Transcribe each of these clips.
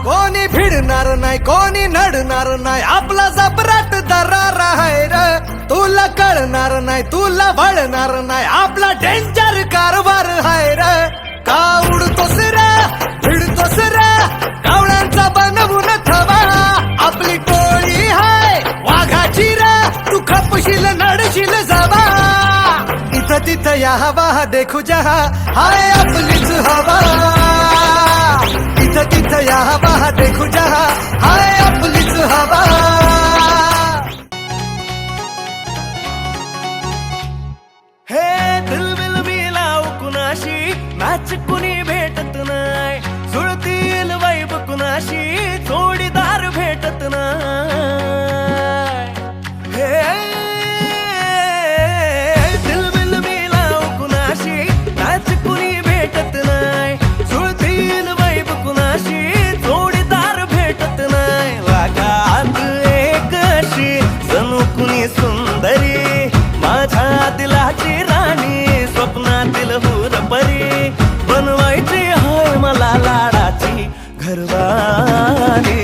कोणी भिडणार नाही कोणी नडणार नाही आपला जबराट दरार आहे र तुला कळणार नाही तुला वळणार नाही आपला डेंजर कारभार आहे र का उडतोस रे भिडतोस रे कावळ्यांचा बनवून थवा आपली टोळी हाय वाघाची रे तू खपशील नडशील जबा इथं तिथं या हवा देखू जहा हाय आपलीच हवा इथं तिथं या हवा देखू जहा हाय आपलीच हवा हे दिलबिल बिलाव कुणाशी मॅच कुणी भेटत नाही जुळतील वाईब कुणाशी जोडीदार भेटत नाही हे दिलबिल बिलाव कुणाशी मॅच कुणी भेटत नाही जुळतील वाईब कुणाशी जोडीदार भेटत नाही लागात एक अशी जणू कुणी सुंदरी माझ्या दिलाची राणी स्वप्नातील हुरपरी बनवायची होय मला लाडाची घरवाली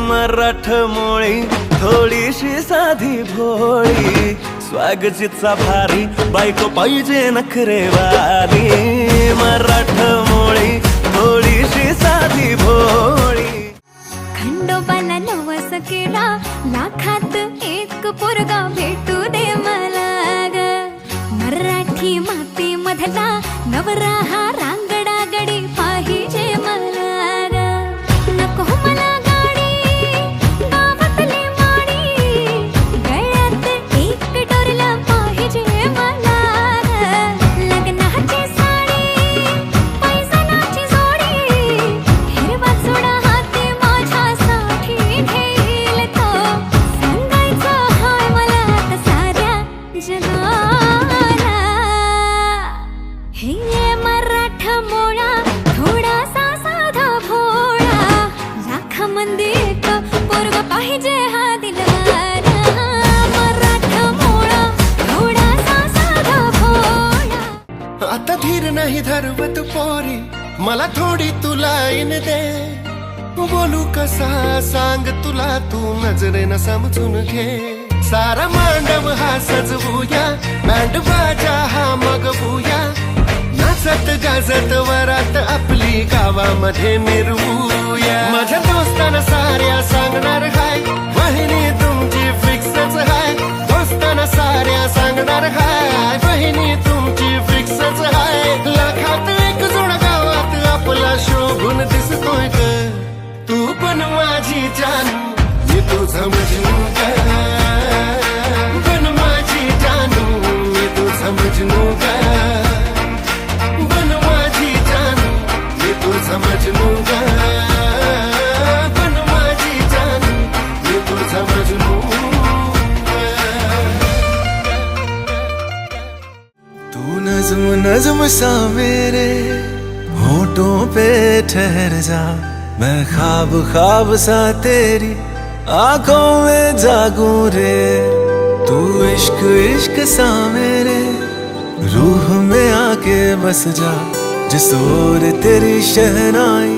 मराठमोळी थोडीशी साधी भोळी स्वागतीचा भारी बायको पाहिजे नखरेवाली मराठमोळी थोडीशी साधी भोळी खंडोबाला नवस केला लाखात एक पोरगा भेटू दे मला ग मराठी माती मधला नवरा हा रांगडा गडी पाहिजे मला ग नको मला गाडी गावातली माडी गळ्यात एक डोरला पाहिजे मला ग लग्नाची साडी पैसनाची जोडी हिरवा चुडा हाती माझ्यासाठी घेईल तो सांगायचं हाय मला आता साऱ्या जगाला हे मराठमोळा थोडासा साधा भोळा लाखामध्ये एक पोरगा पाहिजे हा दिलवाला मराठमोळा थोडासा साधा भोळा आता धीर नाही धरवत पोरी मला थोडी तू लाईन दे बोलू कसा सांग तुला तू नजरेनं समजून घे सारा मांडव हा सजवूया बँड बाजा हा मगवूया नाचत गाजत वरात आपली गावामध्ये मिरवूया माझ्या दोस्ताना साऱ्या सांगणार हाय बहिणी तुमची फिक्सच हाय दोस्ताना साऱ्या सांगणार हाय बहिणी तुमची फिक्सच हाय लाखात एक जोड गावात आपला शोभून दिसतोय ग तू पण माझी जानू मी तुझं मजनू ग पण माझी जानू मी तुझं मजनू ग पण माझी जानू मी तुझं मजनू ग पण माझी जानू मी तुझं मजनू तू नज्म नज्म सा मेरे होठों पे ठहर जा मैं ख्वाब ख्वाब सा तेरी आंखों में जागूं रे तू इश्क इश्क सा मेरे रूह में आके बस जा जिस ओर तेरी शहनाई